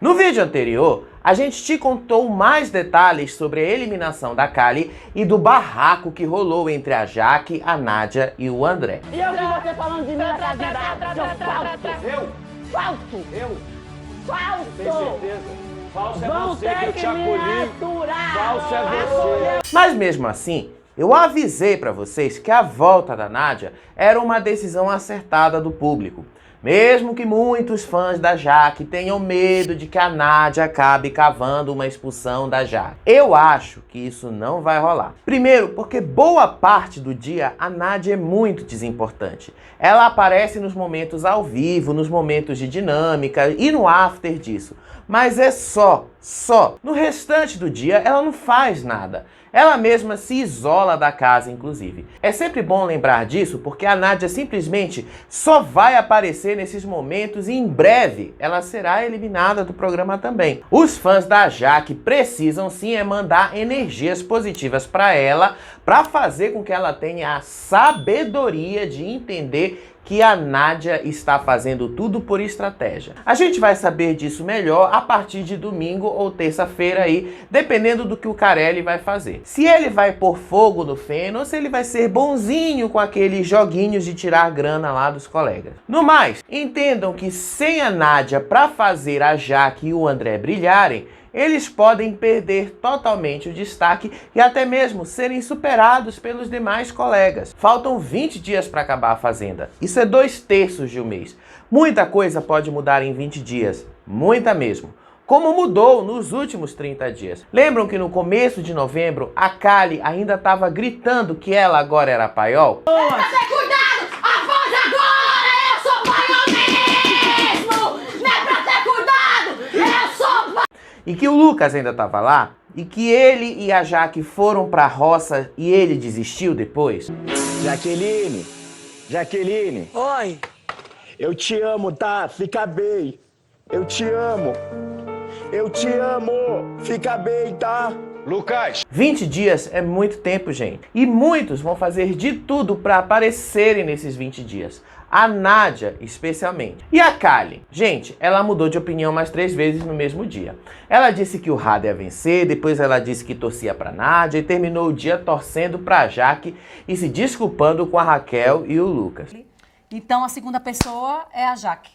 No vídeo anterior, a gente te contou mais detalhes sobre a eliminação da Kali e do barraco que rolou entre a Jaque, a Nádia e o André. E eu vi você falando de mim na casa da seu falso! Eu? Falso! Eu? Falso! Tem certeza? Falso é Vão você que ter eu que te me acolhi. aturar! Falso é você. Mas mesmo assim, eu avisei pra vocês que a volta da Nádia era uma decisão acertada do público. Mesmo que muitos fãs da Jaque tenham medo de que a Nádia acabe cavando uma expulsão da Jaque. Eu acho que isso não vai rolar. Primeiro, porque boa parte do dia a Nádia é muito desimportante. Ela aparece nos momentos ao vivo, nos momentos de dinâmica e no after disso. Mas é só. No restante do dia ela não faz nada. Ela mesma se isola da casa, inclusive. É sempre bom lembrar disso, porque a Nádia simplesmente só vai aparecer nesses momentos e em breve ela será eliminada do programa também. Os fãs da Jaque precisam sim mandar energias positivas para ela, para fazer com que ela tenha a sabedoria de entender que a Nádia está fazendo tudo por estratégia. A gente vai saber disso melhor a partir de domingo ou terça-feira aí, dependendo do que o Carelli vai fazer. Se ele vai pôr fogo no feno ou se ele vai ser bonzinho com aqueles joguinhos de tirar grana lá dos colegas. No mais, entendam que sem a Nádia para fazer a Jaque e o André brilharem, eles podem perder totalmente o destaque e até mesmo serem superados pelos demais colegas. Faltam 20 dias para acabar a Fazenda. Isso é 2/3 de um mês. Muita coisa pode mudar em 20 dias. Muita mesmo. Como mudou nos últimos 30 dias. Lembram que no começo de novembro, a Kali ainda estava gritando que ela agora era paiol? É pra ter cuidado! A voz agora! Eu sou paiol mesmo! Não é pra ter cuidado! Eu sou E que o Lucas ainda estava lá, e que ele e a Jaque foram pra roça e ele desistiu depois. Jaqueline. Oi. Eu te amo, tá? Fica bem. Eu te amo. Fica bem, tá? Lucas! 20 dias é muito tempo, gente. E muitos vão fazer de tudo para aparecerem nesses 20 dias. A Nádia, especialmente. E a Kali? Gente, ela mudou de opinião mais 3 vezes no mesmo dia. Ela disse que o Rada ia vencer, depois ela disse que torcia pra Nádia e terminou o dia torcendo pra Jaque e se desculpando com a Raquel e o Lucas. Então a segunda pessoa é a Jaque.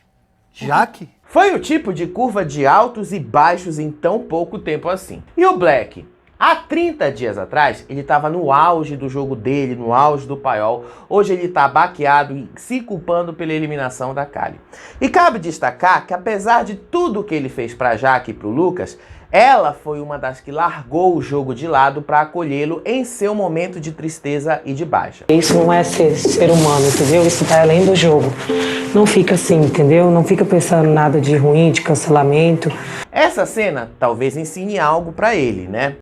Jaque? Foi o tipo de curva de altos e baixos em tão pouco tempo assim. E o Black? Há 30 dias atrás, ele estava no auge do jogo dele, no auge do paiol. Hoje ele está baqueado e se culpando pela eliminação da Kali. E cabe destacar que apesar de tudo que ele fez para Jaque e para o Lucas, ela foi uma das que largou o jogo de lado para acolhê-lo em seu momento de tristeza e de baixa. Isso não é ser humano, entendeu? Isso tá além do jogo. Não fica assim, entendeu? Não fica pensando nada de ruim, de cancelamento. Essa cena talvez ensine algo para ele, né?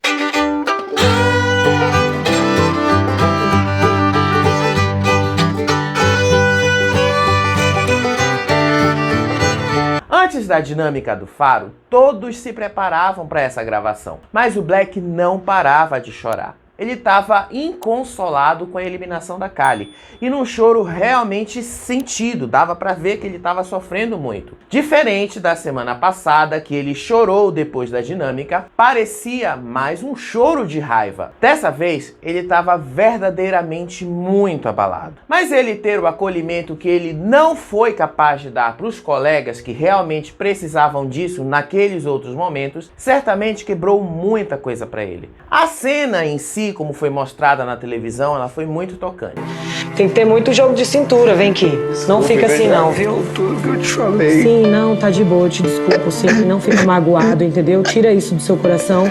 Antes da dinâmica do Faro, todos se preparavam para essa gravação, mas o Black não parava de chorar. Ele estava inconsolado com a eliminação da Kali e num choro realmente sentido, dava para ver que ele estava sofrendo muito. Diferente da semana passada, que ele chorou depois da dinâmica, parecia mais um choro de raiva. Dessa vez, ele estava verdadeiramente muito abalado. Mas ele ter o acolhimento que ele não foi capaz de dar para os colegas que realmente precisavam disso naqueles outros momentos, certamente quebrou muita coisa para ele. A cena em si, como foi mostrada na televisão, ela foi muito tocante. Tem que ter muito jogo de cintura, vem aqui. Não fica assim não, viu? Tudo que eu te falei. Sim, não, tá de boa, eu te desculpo, sim, não fica magoado, entendeu? Tira isso do seu coração.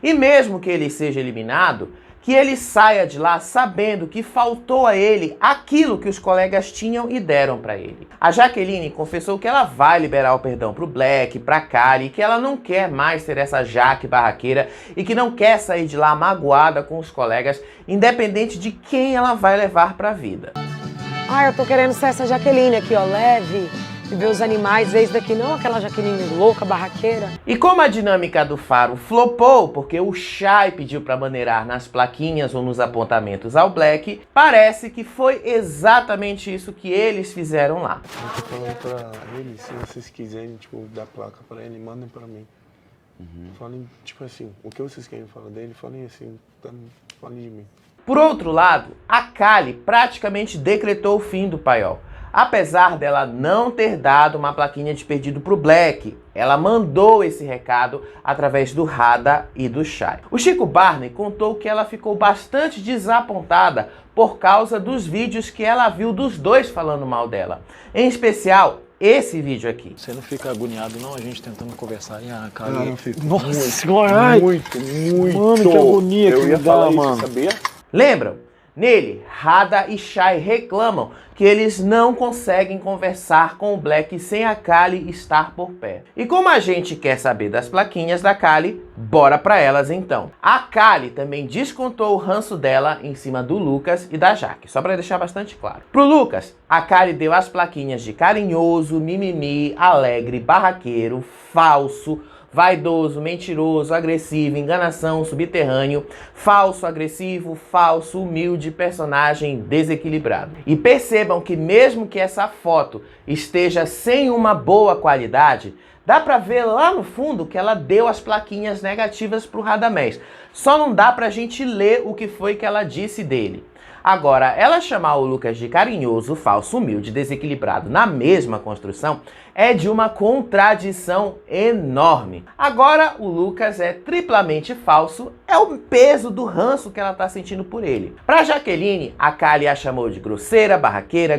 E mesmo que ele seja eliminado, que ele saia de lá sabendo que faltou a ele aquilo que os colegas tinham e deram para ele. A Jaqueline confessou que ela vai liberar o perdão pro Black, pra Kali, que ela não quer mais ser essa Jaque barraqueira e que não quer sair de lá magoada com os colegas, independente de quem ela vai levar pra vida. Ah, eu tô querendo ser essa Jaqueline aqui, ó, leve, e ver os animais, ver isso daqui, não aquela Jaqueline louca, barraqueira. E como a dinâmica do faro flopou, porque o Chay pediu para maneirar nas plaquinhas ou nos apontamentos ao Black, parece que foi exatamente isso que eles fizeram lá. Eu tô falando pra eles, se vocês quiserem, tipo, dar placa pra ele, mandem pra mim. Falem, tipo assim, o que vocês querem falar dele, falem assim, falem de mim. Por outro lado, a Kali praticamente decretou o fim do paiol. Apesar dela não ter dado uma plaquinha de perdido pro Black, ela mandou esse recado através do Rada e do Chay. O Chico Barney contou que ela ficou bastante desapontada por causa dos vídeos que ela viu dos dois falando mal dela. Em especial, esse vídeo aqui. Você não fica agoniado não, a gente tentando conversar e a cara... Não, fico. Nossa senhora, ai! Muito. Mano, que agonia eu que ia me dá, falar isso, mano. sabia? Lembram? Nele, Rada e Chay reclamam que eles não conseguem conversar com o Black sem a Kali estar por perto. E como a gente quer saber das plaquinhas da Kali, bora pra elas então. A Kali também descontou o ranço dela em cima do Lucas e da Jaque, só pra deixar bastante claro. Pro Lucas, a Kali deu as plaquinhas de carinhoso, mimimi, alegre, barraqueiro, falso, vaidoso, mentiroso, agressivo, enganação, subterrâneo, falso, agressivo, falso, humilde, personagem desequilibrado. E percebam que mesmo que essa foto esteja sem uma boa qualidade, dá pra ver lá no fundo que ela deu as plaquinhas negativas pro Radamés. Só não dá pra gente ler o que foi que ela disse dele. Agora, ela chamar o Lucas de carinhoso, falso, humilde, desequilibrado na mesma construção é de uma contradição enorme. Agora, o Lucas é triplamente falso, é o peso do ranço que ela tá sentindo por ele. Pra Jaqueline, a Kali a chamou de grosseira, barraqueira,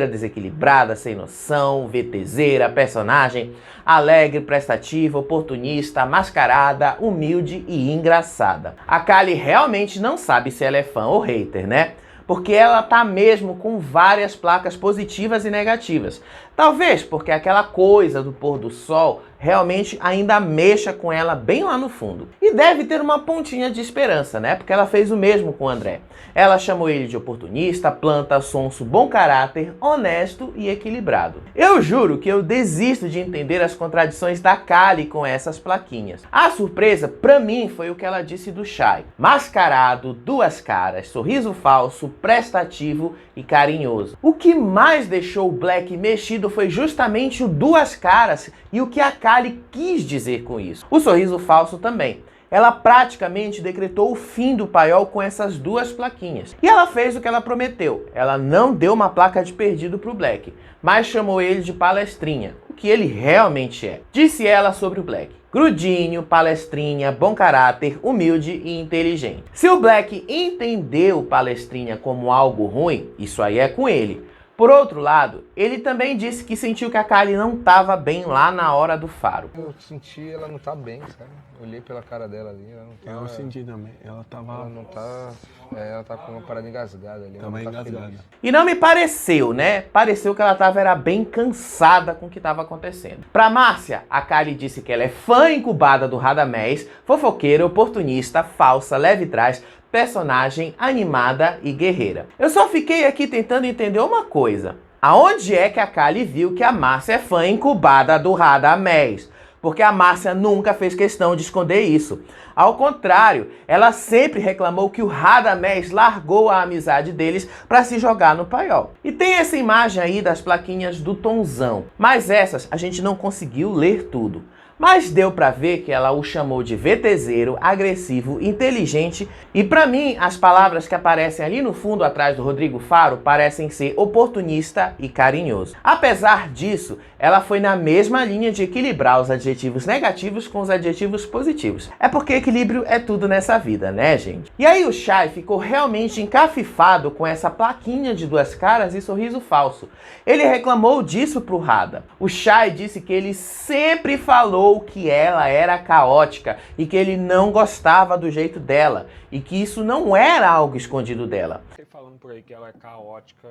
desequilibrada, sem noção, VTZera, personagem, alegre, prestativa, oportunista, mascarada, humilde e engraçada. A Kali realmente não sabe se ela é fã ou hater, né? Porque ela tá mesmo com várias placas positivas e negativas. Talvez porque aquela coisa do pôr do sol realmente ainda mexa com ela bem lá no fundo. E deve ter uma pontinha de esperança, né? Porque ela fez o mesmo com o André. Ela chamou ele de oportunista, planta, sonso, bom caráter, honesto e equilibrado. Eu juro que eu desisto de entender as contradições da Kali com essas plaquinhas. A surpresa, pra mim, foi o que ela disse do Chay. Mascarado, duas caras, sorriso falso, prestativo e carinhoso. O que mais deixou o Black mexido foi justamente o duas caras e o que a Kali quis dizer com isso. O sorriso falso também. Ela praticamente decretou o fim do paiol com essas duas plaquinhas. E ela fez o que ela prometeu. Ela não deu uma placa de perdido pro Black, mas chamou ele de palestrinha, o que ele realmente é. Disse ela sobre o Black: grudinho, palestrinha, bom caráter, humilde e inteligente. Se o Black entendeu palestrinha como algo ruim, isso aí é com ele. Por outro lado, ele também disse que sentiu que a Kali não estava bem lá na hora do faro. Eu senti ela não tá bem, sabe? Olhei pela cara dela ali, ela não tá... Eu senti também, ela tava... Ela não tá... ela tá com uma parada engasgada ali. Tava ela não tá engasgada. feliz. E não me pareceu, né? Pareceu que ela era bem cansada com o que estava acontecendo. Pra Márcia, a Kali disse que ela é fã incubada do Radamés, fofoqueira, oportunista, falsa, leve trás, personagem animada e guerreira. Eu só fiquei aqui tentando entender uma coisa. Aonde é que a Kali viu que a Márcia é fã incubada do Radamés? Porque a Márcia nunca fez questão de esconder isso. Ao contrário, ela sempre reclamou que o Radamés largou a amizade deles para se jogar no paiol. E tem essa imagem aí das plaquinhas do Tonzão, mas essas a gente não conseguiu ler tudo. Mas deu pra ver que ela o chamou de VTZero, agressivo, inteligente, e pra mim as palavras que aparecem ali no fundo atrás do Rodrigo Faro parecem ser oportunista e carinhoso. Apesar disso, ela foi na mesma linha de equilibrar os adjetivos negativos com os adjetivos positivos. É porque equilíbrio é tudo nessa vida, né, gente? E aí o Chay ficou realmente encafifado com essa plaquinha de duas caras e sorriso falso. Ele reclamou disso pro Rada. O Chay disse que ele sempre falou que ela era caótica e que ele não gostava do jeito dela e que isso não era algo escondido dela. Você falando por aí que ela é caótica,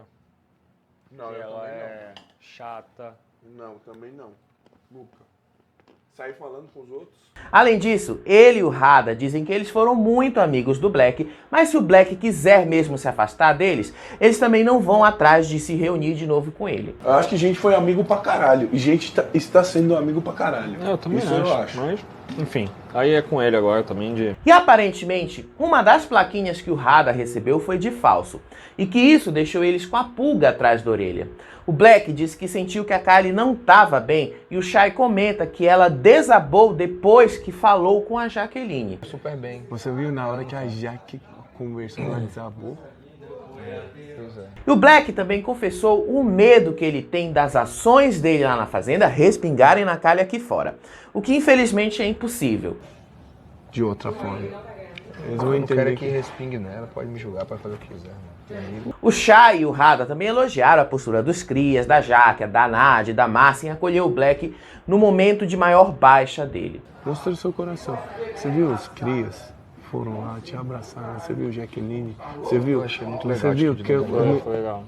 Não, que eu ela também é chata. não. Não, também não. Nunca. sair falando com os outros. Além disso, ele e o Rada dizem que eles foram muito amigos do Black, mas se o Black quiser mesmo se afastar deles, eles também não vão atrás de se reunir de novo com ele. Eu acho que a gente foi amigo pra caralho. E gente está sendo amigo pra caralho. Eu também Isso acho, eu acho. mas, enfim, aí é com ele agora também de... E aparentemente, uma das plaquinhas que o Rada recebeu foi de falso, e que isso deixou eles com a pulga atrás da orelha. O Black disse que sentiu que a Kylie não estava bem, e o Chay comenta que ela desabou depois que falou com a Jaqueline. Super bem. Você viu na hora que a Jaque conversou, ela desabou? Pois é. E o Black também confessou o medo que ele tem das ações dele lá na fazenda respingarem na Kylie aqui fora, o que infelizmente é impossível. De outra forma. Eles vão Eu não quero entender que respingue nela, pode me julgar, pode fazer o que quiser, mano. Tem amigo. O Chay e o Rada também elogiaram a postura dos crias, da Jaque, da Nádia e da Márcia em acolher o Black no momento de maior baixa dele. Mostra o seu coração. Você viu os crias? Foram lá, te abraçaram. Você viu Jaqueline? Você viu? Eu achei muito Você legal a viu atitude que dele. Foi legal.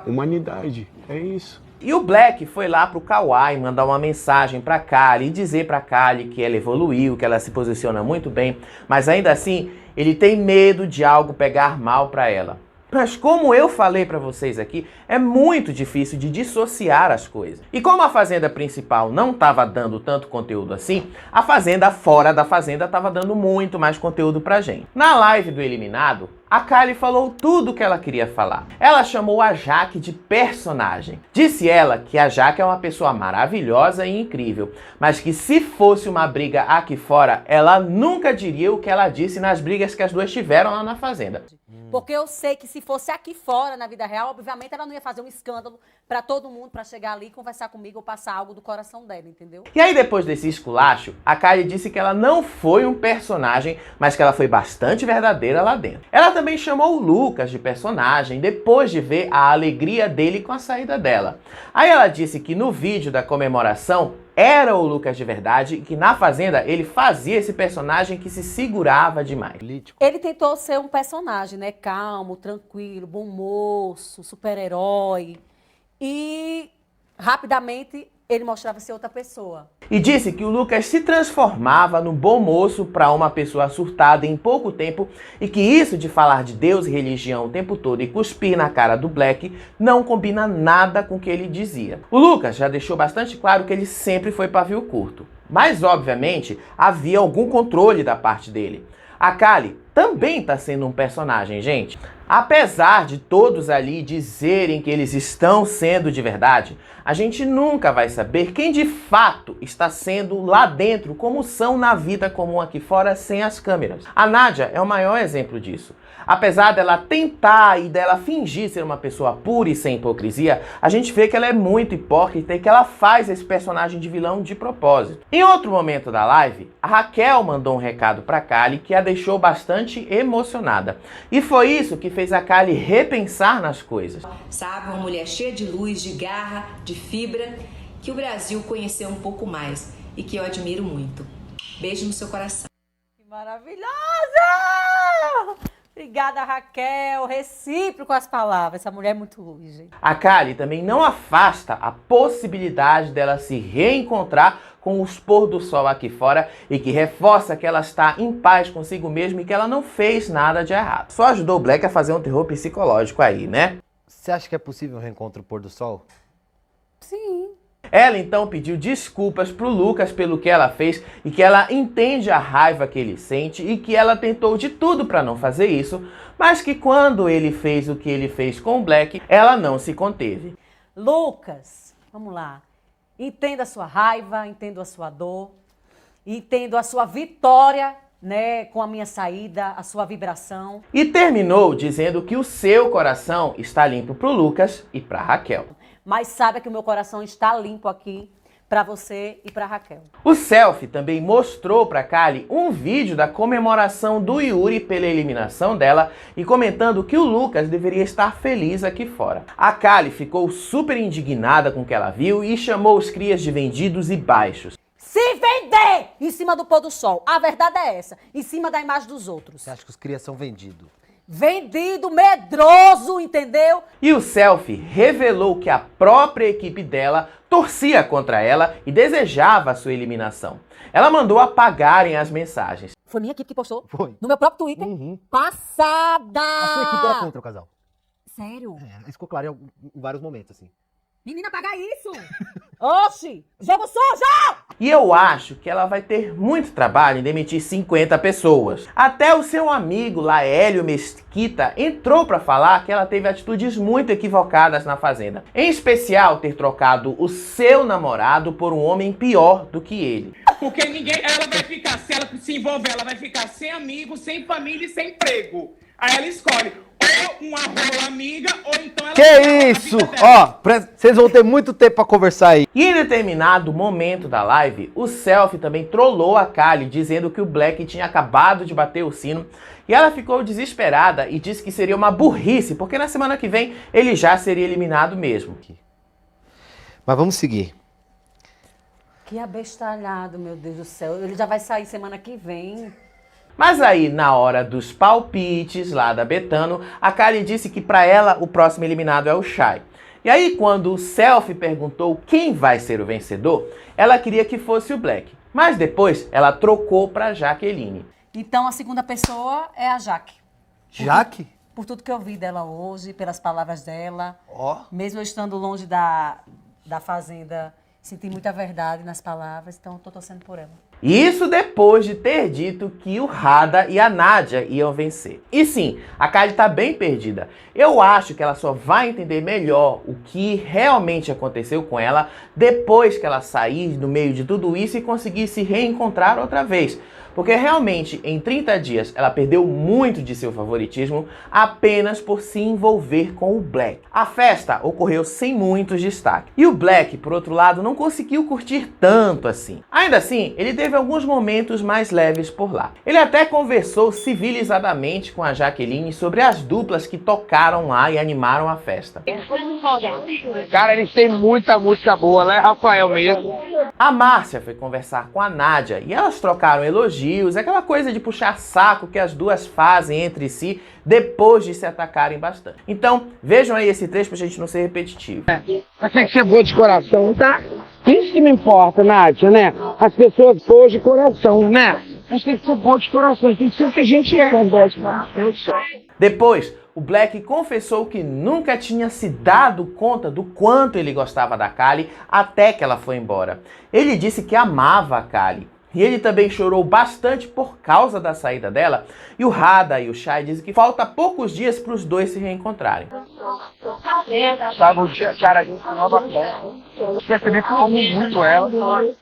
humanidade. É isso. E o Black foi lá pro Kawaii mandar uma mensagem pra Kylie e dizer pra Kylie que ela evoluiu, que ela se posiciona muito bem, mas ainda assim ele tem medo de algo pegar mal pra ela. Mas como eu falei pra vocês aqui, é muito difícil de dissociar as coisas. E como a fazenda principal não estava dando tanto conteúdo assim, a fazenda fora da fazenda estava dando muito mais conteúdo pra gente. Na live do Eliminado, a Kylie falou tudo o que ela queria falar. Ela chamou a Jaque de personagem. Disse ela que a Jaque é uma pessoa maravilhosa e incrível, mas que se fosse uma briga aqui fora, ela nunca diria o que ela disse nas brigas que as duas tiveram lá na fazenda. Porque eu sei que se fosse aqui fora, na vida real, obviamente ela não ia fazer um escândalo pra todo mundo, pra chegar ali e conversar comigo ou passar algo do coração dela, entendeu? E aí depois desse esculacho, a Kylie disse que ela não foi um personagem, mas que ela foi bastante verdadeira lá dentro. Ela também chamou o Lucas de personagem depois de ver a alegria dele com a saída dela. Aí ela disse que no vídeo da comemoração era o Lucas de verdade e que na fazenda ele fazia esse personagem que se segurava demais. Ele tentou ser um personagem, né? Calmo, tranquilo, bom moço, super-herói. E rapidamente ele mostrava ser outra pessoa. E disse que o Lucas se transformava no bom moço para uma pessoa surtada em pouco tempo e que isso de falar de Deus e religião o tempo todo e cuspir na cara do Black não combina nada com o que ele dizia. O Lucas já deixou bastante claro que ele sempre foi pavio curto, mas obviamente havia algum controle da parte dele. A Kylie também está sendo um personagem, gente. Apesar de todos ali dizerem que eles estão sendo de verdade, a gente nunca vai saber quem de fato está sendo lá dentro, como são na vida comum aqui fora, sem as câmeras. A Nádia é o maior exemplo disso. Apesar dela tentar e dela fingir ser uma pessoa pura e sem hipocrisia, a gente vê que ela é muito hipócrita e que ela faz esse personagem de vilão de propósito. Em outro momento da live, a Raquel mandou um recado pra Kylie que a deixou bastante emocionada. E foi isso que fez a Kylie repensar nas coisas. Sabe, uma mulher cheia de luz, de garra, de fibra, que o Brasil conheceu um pouco mais e que eu admiro muito. Beijo no seu coração. Que maravilhosa! Obrigada, Raquel. Recíproco as palavras. Essa mulher é muito luz, gente. A Kylie também não afasta a possibilidade dela se reencontrar com os pôr do sol aqui fora e que reforça que ela está em paz consigo mesma e que ela não fez nada de errado. Só ajudou o Black a fazer um terror psicológico aí, né? Você acha que é possível um reencontro pôr do sol? Sim. Ela então pediu desculpas pro Lucas pelo que ela fez e que ela entende a raiva que ele sente e que ela tentou de tudo para não fazer isso, mas que quando ele fez o que ele fez com o Black, ela não se conteve. Lucas, vamos lá. Entendo a sua raiva, entendo a sua dor, entendo a sua vitória, né, com a minha saída, a sua vibração. E terminou dizendo que o seu coração está limpo pro Lucas e pra Raquel. Mas saiba que o meu coração está limpo aqui para você e para Raquel. O Selfie também mostrou para Kylie um vídeo da comemoração do Yuri pela eliminação dela e comentando que o Lucas deveria estar feliz aqui fora. A Kylie ficou super indignada com o que ela viu e chamou os crias de vendidos e baixos. Se vender em cima do pôr do sol. A verdade é essa, em cima da imagem dos outros. Você acha que os crias são vendidos? vendido, medroso, entendeu? E o selfie revelou que a própria equipe dela torcia contra ela e desejava a sua eliminação. Ela mandou apagarem as mensagens. Foi minha equipe que postou? Foi. No meu próprio Twitter? Passada! A sua equipe era contra o casal. Sério? Isso ficou claro em vários momentos, assim. Menina, apagar isso! Oxi! Jogo sujo! E eu acho que ela vai ter muito trabalho em demitir 50 pessoas. Até o seu amigo Laélio Mesquita entrou para falar que ela teve atitudes muito equivocadas na Fazenda. Em especial, ter trocado o seu namorado por um homem pior do que ele. Porque ela vai ficar, se ela se envolver, ela vai ficar sem amigo, sem família e sem emprego. Aí ela escolhe ou uma rola amiga, ou então ela... Que isso? Ó, vocês vão ter muito tempo pra conversar aí. E em determinado momento da live, o Selfie também trollou a Kali, dizendo que o Black tinha acabado de bater o sino. E ela ficou desesperada e disse que seria uma burrice, porque na semana que vem ele já seria eliminado mesmo. Mas vamos seguir. Que abestalhado, meu Deus do céu. Ele já vai sair semana que vem. Mas aí, na hora dos palpites lá da Betano, a Kali disse que pra ela o próximo eliminado é o Chay. E aí, quando o Selfie perguntou quem vai ser o vencedor, ela queria que fosse o Black. Mas depois ela trocou pra Jaqueline. Então a segunda pessoa é a Jaque. Jaque? Por tudo que eu vi dela hoje, pelas palavras dela. Ó. Mesmo eu estando longe da Fazenda, senti muita verdade nas palavras, então tô torcendo por ela. Isso depois de ter dito que o Rada e a Nádia iam vencer. E sim, a Kali tá bem perdida. Eu acho que ela só vai entender melhor o que realmente aconteceu com ela depois que ela sair no meio de tudo isso e conseguir se reencontrar outra vez. Porque realmente, em 30 dias, ela perdeu muito de seu favoritismo apenas por se envolver com o Black. A festa ocorreu sem muitos destaques. E o Black, por outro lado, não conseguiu curtir tanto assim. Ainda assim, ele teve alguns momentos mais leves por lá. Ele até conversou civilizadamente com a Jaqueline sobre as duplas que tocaram lá e animaram a festa. Cara, eles têm muita música boa, né, Rafael mesmo? A Márcia foi conversar com a Nádia e elas trocaram elogios, aquela coisa de puxar saco que as duas fazem entre si depois de se atacarem bastante. Então, vejam aí esse trecho pra gente não ser repetitivo. Mas tem que ser boa de coração, tá? Isso que me importa, Nádia, né? As pessoas boas de coração, né? Mas tem que ser boa de coração, tem que ser o que a gente é. Depois, o Black confessou que nunca tinha se dado conta do quanto ele gostava da Kali até que ela foi embora. Ele disse que amava a Kali. E ele também chorou bastante por causa da saída dela. E o Rada e o Chay dizem que falta poucos dias para os dois se reencontrarem. Sabe, o dia, cara, a gente nova festa. Eu percebi que eu amo muito ela.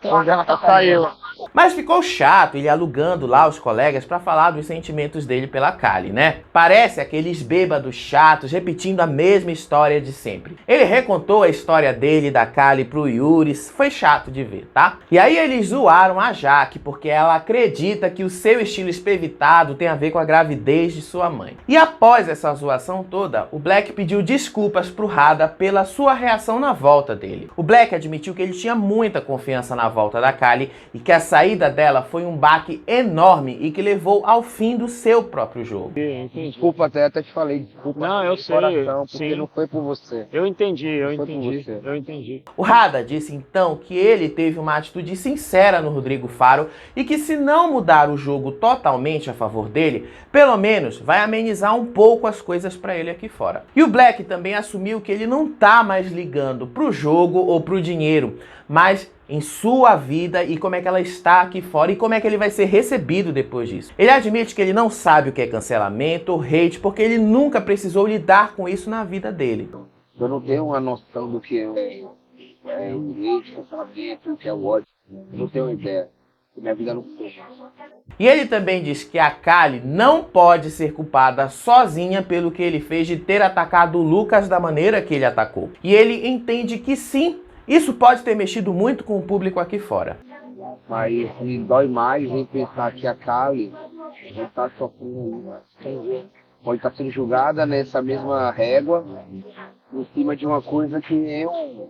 Onde ela saiu. Mas ficou chato ele alugando lá os colegas para falar dos sentimentos dele pela Kali, né? Parece aqueles bêbados chatos repetindo a mesma história de sempre. Ele recontou a história dele e da Kali pro Yuri, foi chato de ver, tá? E aí eles zoaram a Jaque porque ela acredita que o seu estilo espevitado tem a ver com a gravidez de sua mãe. E após essa zoação toda, o Black pediu desculpas pro Rada pela sua reação na volta dele. O Black admitiu que ele tinha muita confiança na volta da Kali e que a saída dela foi um baque enorme e que levou ao fim do seu próprio jogo. Desculpa, até te falei, desculpa. Não, eu sei, coração, porque sim. não foi por você. Eu entendi. Eu entendi. O Rada disse então que ele teve uma atitude sincera no Rodrigo Faro e que se não mudar o jogo totalmente a favor dele, pelo menos vai amenizar um pouco as coisas pra ele aqui fora. E o Black também assumiu que ele não tá mais ligando pro jogo ou pro dinheiro, mas em sua vida e como é que ela está aqui fora e como é que ele vai ser recebido depois disso. Ele admite que ele não sabe o que é cancelamento ou hate porque ele nunca precisou lidar com isso na vida dele. Eu não tenho uma noção do que é o hate, cancelamento, o que é o ódio. Eu não tenho ideia. Minha vida não foi. E ele também diz que a Kali não pode ser culpada sozinha pelo que ele fez de ter atacado o Lucas da maneira que ele atacou. E ele entende que sim, isso pode ter mexido muito com o público aqui fora. Mas me dói mais em pensar que a Kali está sofrendo, pode estar sendo julgada nessa mesma régua, em cima de uma coisa que eu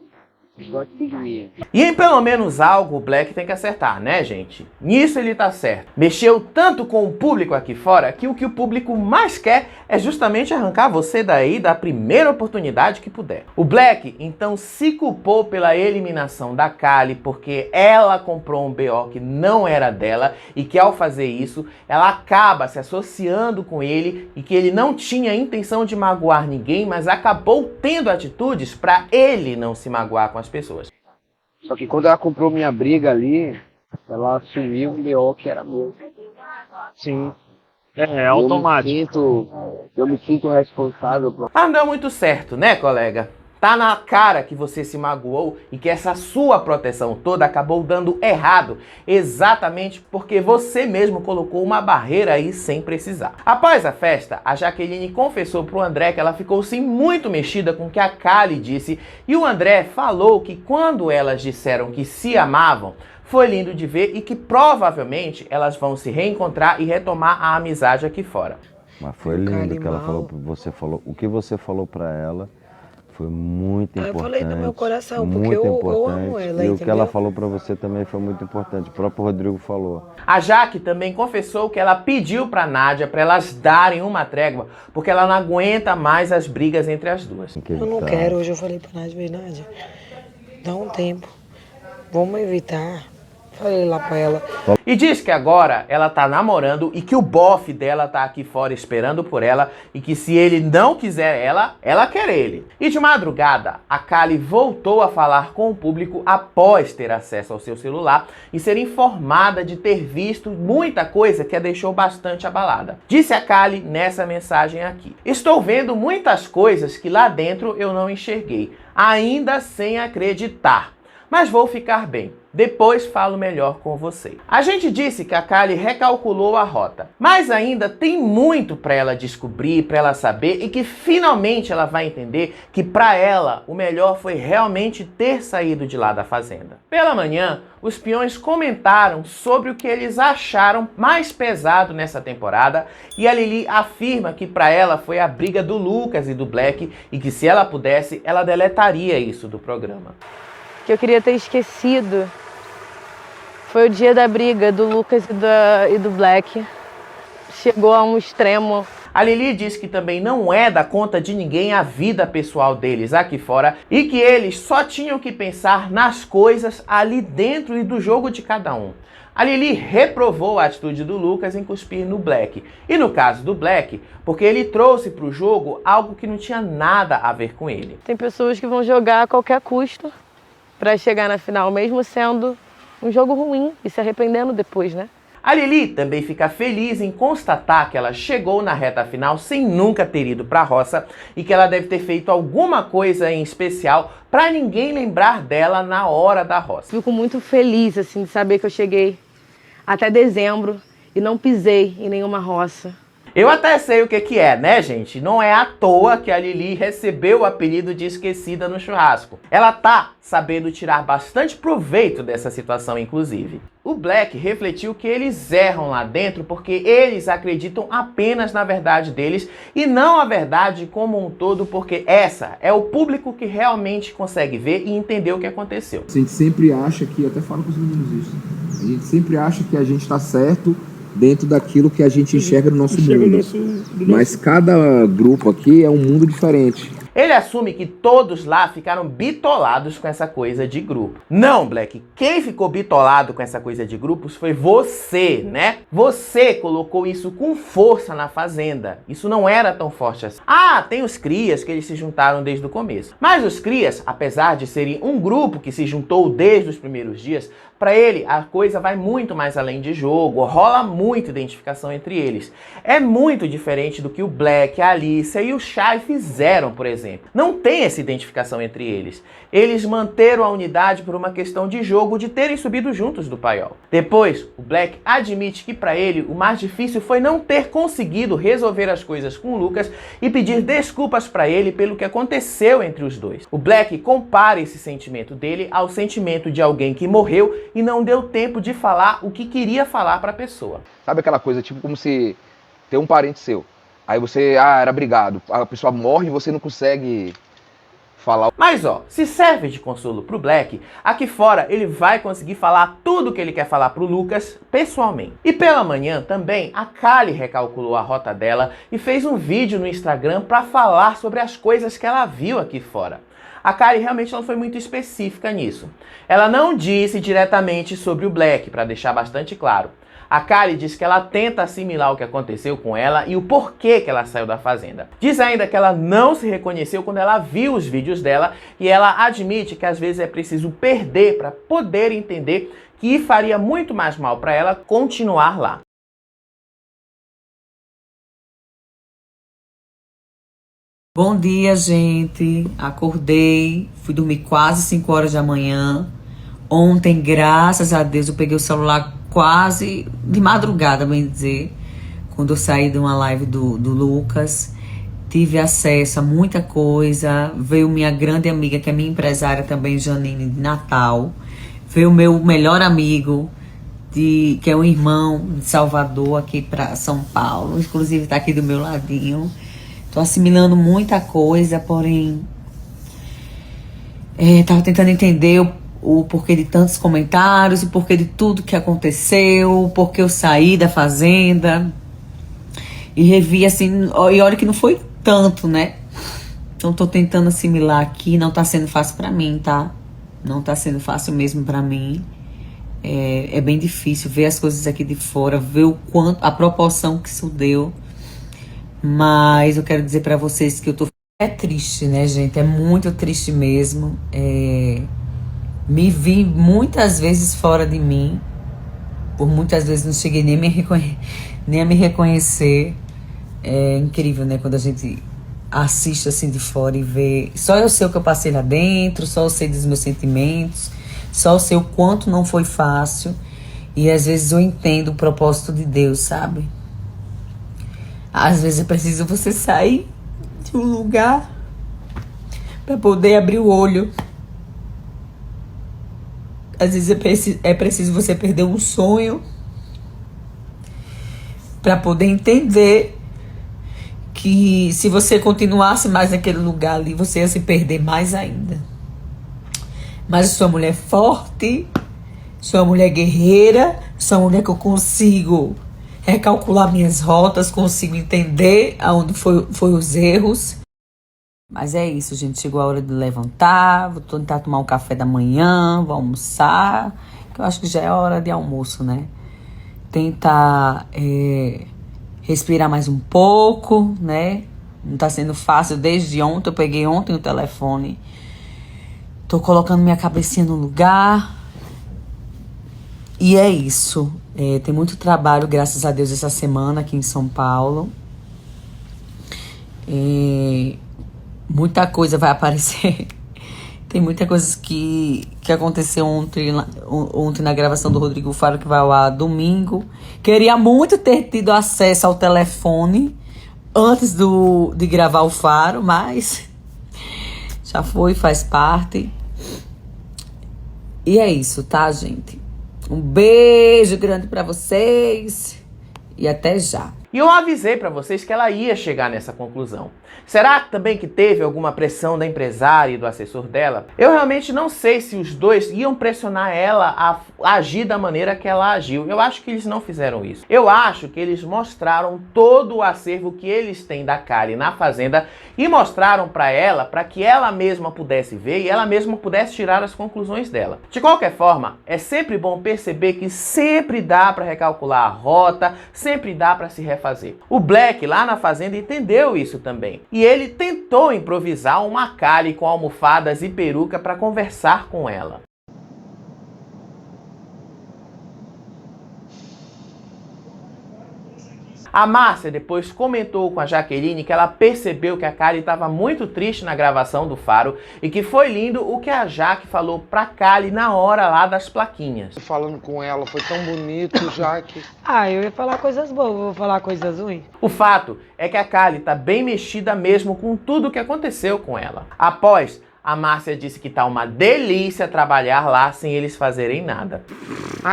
E em pelo menos algo o Black tem que acertar, né, gente? Nisso ele tá certo. Mexeu tanto com o público aqui fora que o público mais quer é justamente arrancar você daí da primeira oportunidade que puder. O Black, então, se culpou pela eliminação da Kali porque ela comprou um BO que não era dela e que ao fazer isso, ela acaba se associando com ele e que ele não tinha intenção de magoar ninguém, mas acabou tendo atitudes para ele não se magoar com as pessoas. Só que quando ela comprou minha briga ali, ela assumiu um BO que era meu. Sim. É automático. Eu me sinto responsável por... Mas não deu muito certo, né, colega? Tá na cara que você se magoou e que essa sua proteção toda acabou dando errado, exatamente porque você mesmo colocou uma barreira aí sem precisar. Após a festa, a Jaqueline confessou pro André que ela ficou sim muito mexida com o que a Kali disse e o André falou que quando elas disseram que se amavam, foi lindo de ver e que provavelmente elas vão se reencontrar e retomar a amizade aqui fora. Mas foi lindo que ela falou, o que você falou pra ela. Foi muito importante. Eu falei do meu coração, porque eu amo ela, e o que ela falou pra você também foi muito importante. O próprio Rodrigo falou. A Jaque também confessou que ela pediu pra Nádia pra elas darem uma trégua, porque ela não aguenta mais as brigas entre as duas. Eu não quero, hoje eu falei pra Nádia, dá um tempo, vamos evitar. Falei lá pra ela. E diz que agora ela tá namorando e que o bofe dela tá aqui fora esperando por ela e que se ele não quiser ela quer ele. E de madrugada, a Kali voltou a falar com o público após ter acesso ao seu celular e ser informada de ter visto muita coisa que a deixou bastante abalada. Disse a Kali nessa mensagem aqui: estou vendo muitas coisas que lá dentro eu não enxerguei, ainda sem acreditar. Mas vou ficar bem. Depois falo melhor com você. A gente disse que a Kali recalculou a rota, mas ainda tem muito para ela descobrir, para ela saber e que finalmente ela vai entender que para ela o melhor foi realmente ter saído de lá da fazenda. Pela manhã, os peões comentaram sobre o que eles acharam mais pesado nessa temporada e a Lili afirma que para ela foi a briga do Lucas e do Black e que se ela pudesse, ela deletaria isso do programa. Que eu queria ter esquecido foi o dia da briga do Lucas e do Black. Chegou a um extremo. A Lili diz que também não é da conta de ninguém a vida pessoal deles aqui fora e que eles só tinham que pensar nas coisas ali dentro e do jogo de cada um. A Lili reprovou a atitude do Lucas em cuspir no Black. E no caso do Black, porque ele trouxe para o jogo algo que não tinha nada a ver com ele. Tem pessoas que vão jogar a qualquer custo para chegar na final, mesmo sendo um jogo ruim e se arrependendo depois, né? A Lili também fica feliz em constatar que ela chegou na reta final sem nunca ter ido para a roça e que ela deve ter feito alguma coisa em especial para ninguém lembrar dela na hora da roça. Fico muito feliz assim de saber que eu cheguei até dezembro e não pisei em nenhuma roça. Eu até sei o que é, né, gente? Não é à toa que a Lili recebeu o apelido de esquecida no churrasco. Ela tá sabendo tirar bastante proveito dessa situação, inclusive. O Black refletiu que eles erram lá dentro porque eles acreditam apenas na verdade deles e não a verdade como um todo, porque essa é o público que realmente consegue ver e entender o que aconteceu. A gente sempre acha que, eu até falo com os meninos isso, a gente sempre acha que a gente tá certo dentro daquilo que a gente enxerga no nosso mundo. Mas cada grupo aqui é um mundo diferente. Ele assume que todos lá ficaram bitolados com essa coisa de grupo. Não, Black, quem ficou bitolado com essa coisa de grupos foi você, né? Você colocou isso com força na fazenda. Isso não era tão forte assim. Ah, tem os crias que eles se juntaram desde o começo. Mas os crias, apesar de serem um grupo que se juntou desde os primeiros dias, para ele a coisa vai muito mais além de jogo, rola muita identificação entre eles. É muito diferente do que o Black, a Alicia e o Chay fizeram, por exemplo. Não tem essa identificação entre eles. Eles manteram a unidade por uma questão de jogo, de terem subido juntos do paiol. Depois, o Black admite que para ele o mais difícil foi não ter conseguido resolver as coisas com o Lucas e pedir desculpas para ele pelo que aconteceu entre os dois. O Black compara esse sentimento dele ao sentimento de alguém que morreu e não deu tempo de falar o que queria falar para a pessoa. Sabe aquela coisa, tipo como se tem um parente seu, aí você, era brigado, a pessoa morre e você não consegue falar. Mas ó, se serve de consolo pro Black, aqui fora ele vai conseguir falar tudo o que ele quer falar pro Lucas pessoalmente. E pela manhã também a Kali recalculou a rota dela e fez um vídeo no Instagram para falar sobre as coisas que ela viu aqui fora. A Kali realmente não foi muito específica nisso. Ela não disse diretamente sobre o Black, para deixar bastante claro. A Kali diz que ela tenta assimilar o que aconteceu com ela e o porquê que ela saiu da fazenda. Diz ainda que ela não se reconheceu quando ela viu os vídeos dela e ela admite que às vezes é preciso perder para poder entender que faria muito mais mal para ela continuar lá. Bom dia, gente. Acordei, fui dormir quase 5 horas da manhã. Ontem, graças a Deus, eu peguei o celular quase de madrugada, bem dizer, quando eu saí de uma live do Lucas. Tive acesso a muita coisa. Veio minha grande amiga, que é minha empresária também, Janine, de Natal. Veio meu melhor amigo, que é um irmão de Salvador, aqui para São Paulo. Inclusive está aqui do meu ladinho. Tô assimilando muita coisa, porém tava tentando entender o porquê de tantos comentários, o porquê de tudo que aconteceu, o porquê eu saí da fazenda. E revi assim, e olha que não foi tanto, né? Então tô tentando assimilar aqui, não tá sendo fácil pra mim, tá? Não tá sendo fácil mesmo pra mim. É bem difícil ver as coisas aqui de fora, ver o quanto, a proporção que isso deu. Mas eu quero dizer pra vocês que eu tô... É triste, né, gente? É muito triste mesmo. Me vi muitas vezes fora de mim. Por muitas vezes não cheguei nem a me reconhecer. É incrível, né? Quando a gente assiste assim de fora e vê... Só eu sei o que eu passei lá dentro, só eu sei dos meus sentimentos, só eu sei o quanto não foi fácil. E às vezes eu entendo o propósito de Deus, sabe? Às vezes é preciso você sair de um lugar para poder abrir o olho. Às vezes é preciso você perder um sonho para poder entender que se você continuasse mais naquele lugar ali, você ia se perder mais ainda. Mas eu sou uma mulher forte, sou uma mulher guerreira, sou uma mulher que eu consigo recalcular minhas rotas, consigo entender aonde foi os erros. Mas é isso, gente. Chegou a hora de levantar, vou tentar tomar um café da manhã, vou almoçar, que eu acho que já é a hora de almoço, né? Tentar respirar mais um pouco, né? Não tá sendo fácil desde ontem. Eu peguei ontem o telefone. Tô colocando minha cabecinha no lugar. E é isso. Tem muito trabalho, graças a Deus, essa semana aqui em São Paulo. Muita coisa vai aparecer. Tem muita coisa que aconteceu ontem na gravação do Rodrigo Faro, que vai ao ar domingo. Queria muito ter tido acesso ao telefone antes de gravar o Faro, mas já foi, faz parte. E é isso, tá, gente? Um beijo grande pra vocês e até já. E eu avisei pra vocês que ela ia chegar nessa conclusão. Será também que teve alguma pressão da empresária e do assessor dela? Eu realmente não sei se os dois iam pressionar ela a agir da maneira que ela agiu. Eu acho que eles não fizeram isso. Eu acho que eles mostraram todo o acervo que eles têm da Kali na fazenda e mostraram pra ela, para que ela mesma pudesse ver e ela mesma pudesse tirar as conclusões dela. De qualquer forma, é sempre bom perceber que sempre dá pra recalcular a rota, sempre dá pra se refazer. O Black lá na fazenda entendeu isso também. E ele tentou improvisar uma Kali com almofadas e peruca para conversar com ela. A Márcia depois comentou com a Jaqueline que ela percebeu que a Kali estava muito triste na gravação do Faro e que foi lindo o que a Jaque falou pra Kali na hora lá das plaquinhas. Falando com ela, foi tão bonito, Jaque. Eu ia falar coisas boas, vou falar coisas ruins. O fato é que a Kali tá bem mexida mesmo com tudo o que aconteceu com ela. Após, a Márcia disse que tá uma delícia trabalhar lá sem eles fazerem nada.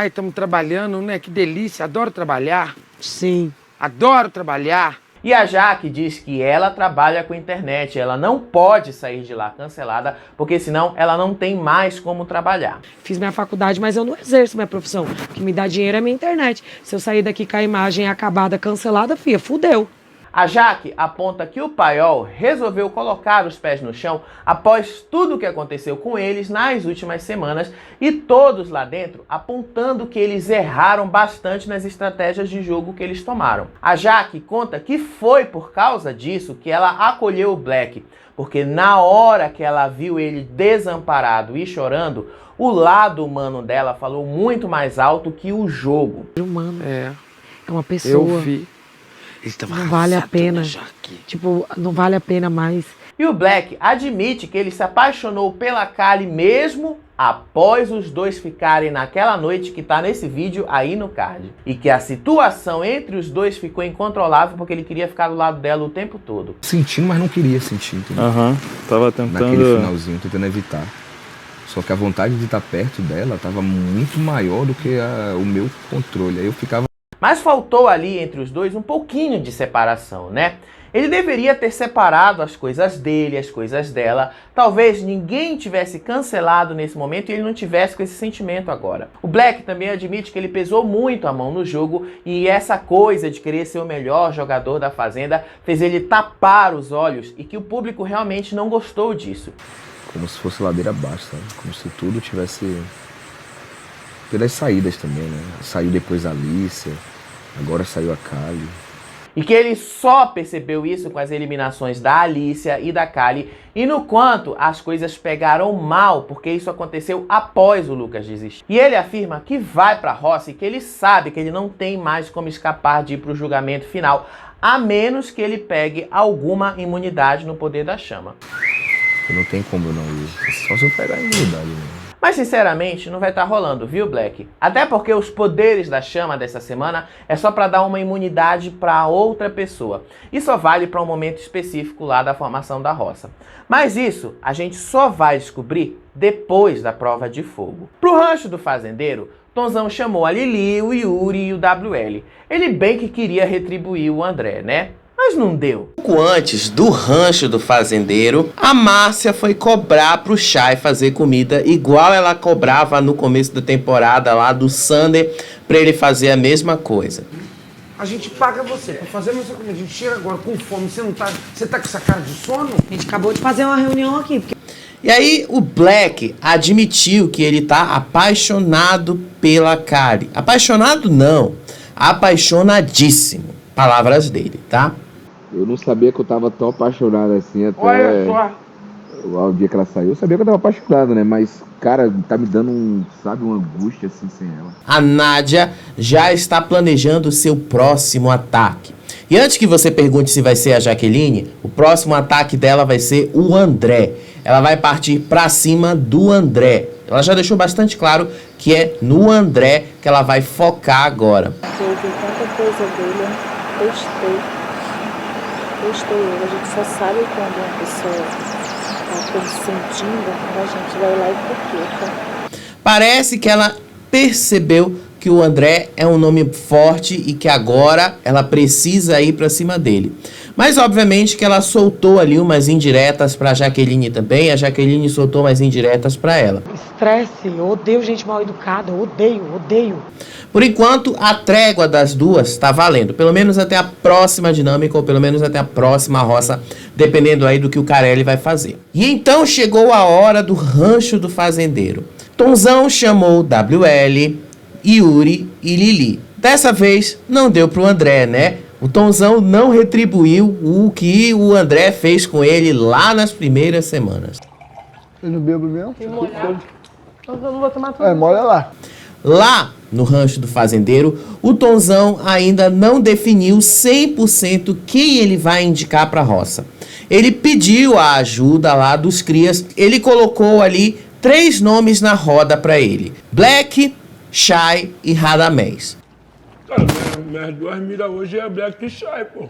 Estamos trabalhando, né? Que delícia, adoro trabalhar. Sim. Adoro trabalhar. E a Jaque diz que ela trabalha com internet, ela não pode sair de lá cancelada, porque senão ela não tem mais como trabalhar. Fiz minha faculdade, mas eu não exerço minha profissão. O que me dá dinheiro é minha internet. Se eu sair daqui com a imagem acabada, cancelada, filha, fudeu. A Jaque aponta que o paiol resolveu colocar os pés no chão após tudo o que aconteceu com eles nas últimas semanas e todos lá dentro apontando que eles erraram bastante nas estratégias de jogo que eles tomaram. A Jaque conta que foi por causa disso que ela acolheu o Black, porque na hora que ela viu ele desamparado e chorando, o lado humano dela falou muito mais alto que o jogo. Humano. É uma pessoa. Eu vi. Não vale a pena. Tipo, não vale a pena mais. E o Black admite que ele se apaixonou pela Kali mesmo após os dois ficarem naquela noite que tá nesse vídeo aí no card. E que a situação entre os dois ficou incontrolável porque ele queria ficar do lado dela o tempo todo. Sentindo, mas não queria sentir. Tava tentando... Naquele finalzinho, tentando evitar. Só que a vontade de estar perto dela tava muito maior do que o meu controle. Aí eu ficava... Mas faltou ali entre os dois um pouquinho de separação, né? Ele deveria ter separado as coisas dele, as coisas dela. Talvez ninguém tivesse cancelado nesse momento e ele não tivesse com esse sentimento agora. O Black também admite que ele pesou muito a mão no jogo e essa coisa de querer ser o melhor jogador da Fazenda fez ele tapar os olhos e que o público realmente não gostou disso. Como se fosse ladeira abaixo, sabe? Como se tudo tivesse... Pelas saídas também, né? Saiu depois a Alicia, agora saiu a Kali. E que ele só percebeu isso com as eliminações da Alicia e da Kali e no quanto as coisas pegaram mal, porque isso aconteceu após o Lucas desistir. E ele afirma que vai pra roça e que ele sabe que ele não tem mais como escapar de ir pro julgamento final, a menos que ele pegue alguma imunidade no poder da chama. Não tem como não ir, só se eu pegar a imunidade, né? Mas sinceramente não vai estar rolando, viu, Black? Até porque os poderes da chama dessa semana é só para dar uma imunidade para outra pessoa. E só vale para um momento específico lá da formação da roça. Mas isso a gente só vai descobrir depois da prova de fogo. Pro rancho do fazendeiro, Tonzão chamou a Lili, o Yuri e o WL. Ele bem que queria retribuir o André, né? Mas não deu. Pouco antes do rancho do fazendeiro, a Márcia foi cobrar pro Chay fazer comida igual ela cobrava no começo da temporada lá do Sander pra ele fazer a mesma coisa. A gente paga você pra fazer a mesma comida. A gente chega agora com fome, você tá com essa cara de sono? A gente acabou de fazer uma reunião aqui. E aí o Black admitiu que ele tá apaixonado pela Kali. Apaixonado não, apaixonadíssimo. Palavras dele, tá? Eu não sabia que eu tava tão apaixonado assim até o dia que ela saiu. Eu sabia que eu tava apaixonado, né? Mas, cara, tá me dando uma angústia assim sem ela. A Nádia já está planejando o seu próximo ataque. E antes que você pergunte se vai ser a Jaqueline, o próximo ataque dela vai ser o André. Ela vai partir pra cima do André. Ela já deixou bastante claro que é no André que ela vai focar agora. Eu vi tanta coisa dele, testei ele. A gente só sabe quando uma pessoa está consentindo, quando a gente vai lá e coqueta. Parece que ela percebeu que o André é um nome forte e que agora ela precisa ir pra cima dele. Mas obviamente que ela soltou ali umas indiretas pra Jaqueline também, a Jaqueline soltou umas indiretas pra ela. Estresse, eu odeio gente mal educada, odeio. Por enquanto, a trégua das duas tá valendo, pelo menos até a próxima dinâmica ou pelo menos até a próxima roça, dependendo aí do que o Carelli vai fazer. E então chegou a hora do rancho do fazendeiro. Tonzão chamou WL, Yuri e Lili. Dessa vez não deu pro André, né? O Tonzão não retribuiu o que o André fez com ele lá nas primeiras semanas. Eu não bebo mesmo? Eu não vou tomar tudo. Molha lá. Lá no rancho do fazendeiro, o Tonzão ainda não definiu 100% quem ele vai indicar para a roça. Ele pediu a ajuda lá dos crias, ele colocou ali 3 nomes na roda para ele: Black, Chay e Radamés. Cara, minhas duas miras hoje é Black e Chay, pô.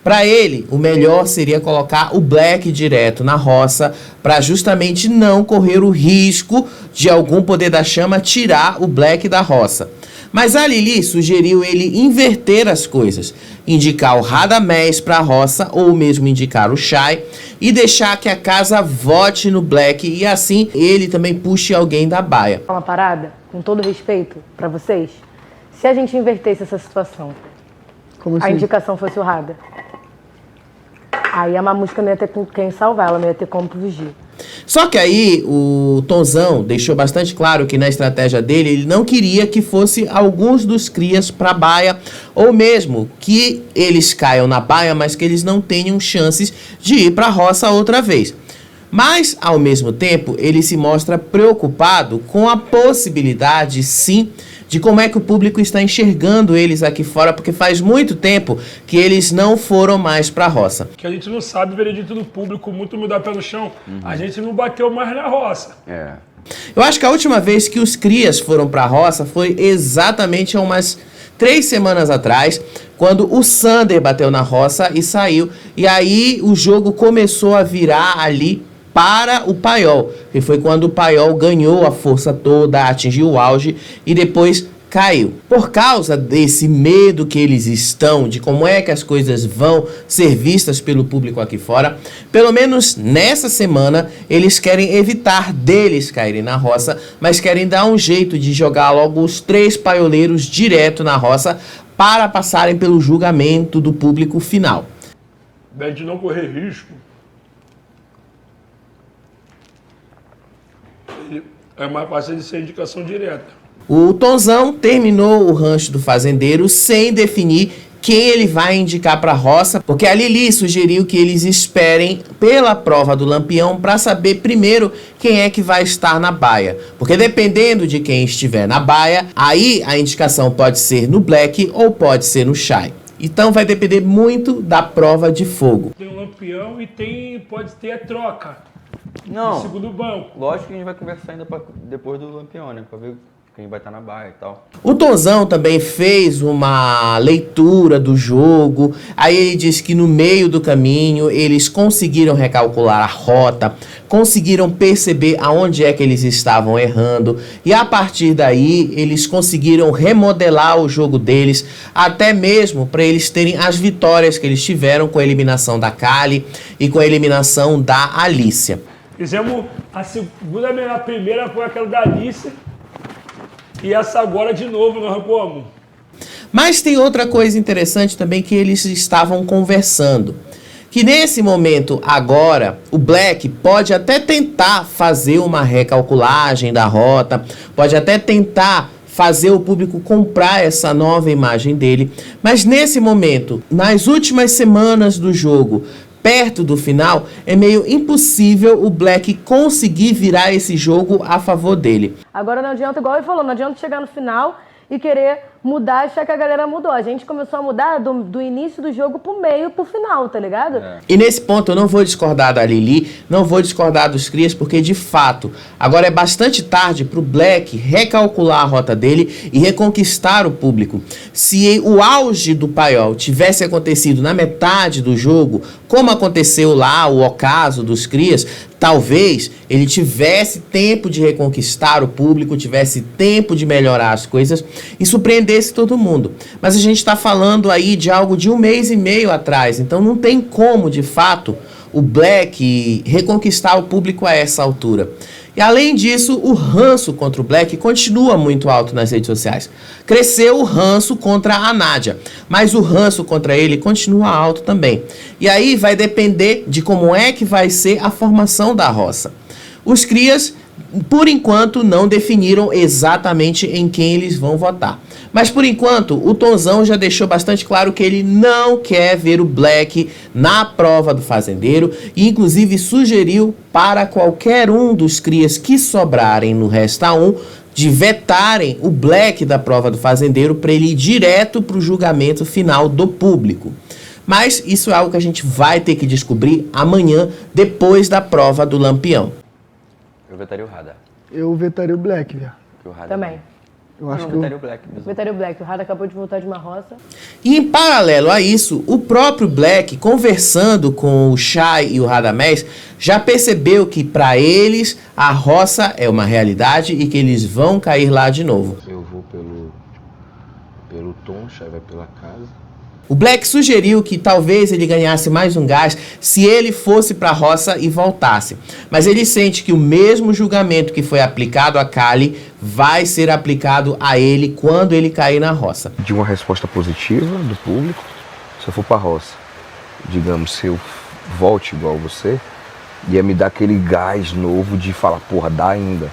Para ele, o melhor seria colocar o Black direto na roça, para justamente não correr o risco de algum poder da chama tirar o Black da roça. Mas a Lili sugeriu ele inverter as coisas, indicar o Radamés para a roça ou mesmo indicar o Chay e deixar que a casa vote no Black e assim ele também puxe alguém da baia. Uma parada, com todo respeito para vocês, se a gente invertesse essa situação, Como assim? a indicação fosse o Rada, aí a Mamusca não ia ter com quem salvar, ela não ia ter como fugir. Só que aí o Tonzão deixou bastante claro que na estratégia dele ele não queria que fosse alguns dos crias para baia ou mesmo que eles caiam na baia, mas que eles não tenham chances de ir para a roça outra vez. Mas, ao mesmo tempo, ele se mostra preocupado com a possibilidade, sim, de como é que o público está enxergando eles aqui fora, porque faz muito tempo que eles não foram mais para a roça. Que a gente não sabe o veredito do público, muito mudar pelo chão. A gente não bateu mais na roça. Eu acho que a última vez que os crias foram para a roça foi exatamente há umas 3 semanas atrás, quando o Sander bateu na roça e saiu. E aí o jogo começou a virar ali para o Paiol, que foi quando o Paiol ganhou a força toda, atingiu o auge e depois caiu. Por causa desse medo que eles estão de como é que as coisas vão ser vistas pelo público aqui fora, pelo menos nessa semana eles querem evitar deles caírem na roça, mas querem dar um jeito de jogar logo os 3 paioleiros direto na roça para passarem pelo julgamento do público final. Da gente não correr risco, é mais fácil de ser indicação direta. O Tonzão terminou o rancho do fazendeiro sem definir quem ele vai indicar para a roça, porque a Lili sugeriu que eles esperem pela prova do Lampião para saber primeiro quem é que vai estar na baia. Porque dependendo de quem estiver na baia, aí a indicação pode ser no Black ou pode ser no Chay. Então vai depender muito da prova de fogo. Tem um Lampião e pode ter a troca. Não. No segundo banco. Lógico que a gente vai conversar ainda depois do Lampião, né? Pra ver quem vai estar na baia e tal. O Tonzão também fez uma leitura do jogo. Aí ele disse que no meio do caminho eles conseguiram recalcular a rota, conseguiram perceber aonde é que eles estavam errando e a partir daí eles conseguiram remodelar o jogo deles, até mesmo para eles terem as vitórias que eles tiveram com a eliminação da Kali e com a eliminação da Alícia. Fizemos a segunda melhor, a primeira foi aquela da Alice. E essa agora de novo nós recuamos. Mas tem outra coisa interessante também que eles estavam conversando. Que nesse momento agora, o Black pode até tentar fazer uma recalculagem da rota, pode até tentar fazer o público comprar essa nova imagem dele. Mas nesse momento, nas últimas semanas do jogo, perto do final, é meio impossível o Black conseguir virar esse jogo a favor dele. Agora não adianta, igual ele falou, não adianta chegar no final e querer mudar e achar que a galera mudou. A gente começou a mudar do início do jogo pro meio, pro final, tá ligado? E nesse ponto eu não vou discordar da Lili, não vou discordar dos crias, porque de fato, agora é bastante tarde pro Black recalcular a rota dele e reconquistar o público. Se o auge do Paiol tivesse acontecido na metade do jogo, como aconteceu lá, o ocaso dos crias, talvez ele tivesse tempo de reconquistar o público, tivesse tempo de melhorar as coisas e surpreendesse todo mundo. Mas a gente está falando aí de algo de 1 mês e meio atrás, então não tem como, de fato, o Black reconquistar o público a essa altura. E além disso, o ranço contra o Black continua muito alto nas redes sociais. Cresceu o ranço contra a Nádia, mas o ranço contra ele continua alto também. E aí vai depender de como é que vai ser a formação da roça. Os crias, por enquanto, não definiram exatamente em quem eles vão votar. Mas por enquanto, o Tonzão já deixou bastante claro que ele não quer ver o Black na prova do fazendeiro e inclusive sugeriu para qualquer um dos crias que sobrarem no Resta 1 de vetarem o Black da prova do fazendeiro para ele ir direto para o julgamento final do público. Mas isso é algo que a gente vai ter que descobrir amanhã, depois da prova do Lampião. Eu vetaria o Rada. Eu vetaria o Black, velho. Também. Eu acho que vetaria o Black mesmo. Vetaria o Black. O Rada acabou de voltar de uma roça. E em paralelo a isso, o próprio Black, conversando com o Chay e o Radamés, já percebeu que para eles a roça é uma realidade e que eles vão cair lá de novo. Eu vou pelo Tom, o Chay vai pela casa. O Black sugeriu que talvez ele ganhasse mais um gás se ele fosse para a roça e voltasse. Mas ele sente que o mesmo julgamento que foi aplicado a Cali vai ser aplicado a ele quando ele cair na roça. De uma resposta positiva do público, se eu for para a roça, digamos, se eu volte igual você, ia me dar aquele gás novo de falar, porra, dá ainda.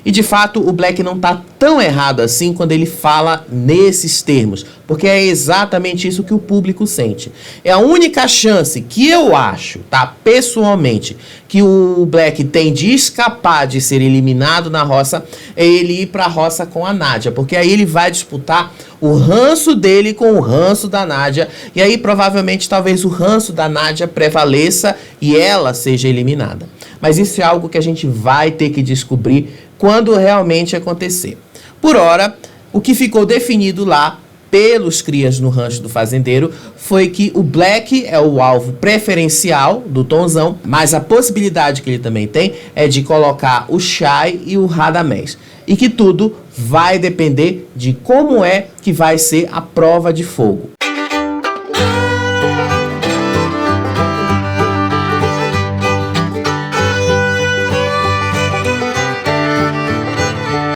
E de fato, o Black não tá tão errado assim quando ele fala nesses termos, porque é exatamente isso que o público sente. É a única chance que eu acho, tá, pessoalmente, que o Black tem de escapar de ser eliminado na roça, é ele ir pra roça com a Nádia, porque aí ele vai disputar o ranço dele com o ranço da Nádia, e aí provavelmente talvez o ranço da Nádia prevaleça e ela seja eliminada. Mas isso é algo que a gente vai ter que descobrir quando realmente acontecer. Por hora, o que ficou definido lá pelos crias no rancho do fazendeiro foi que o Black é o alvo preferencial do Tonzão, mas a possibilidade que ele também tem é de colocar o Chay e o Radamés. E que tudo vai depender de como é que vai ser a prova de fogo.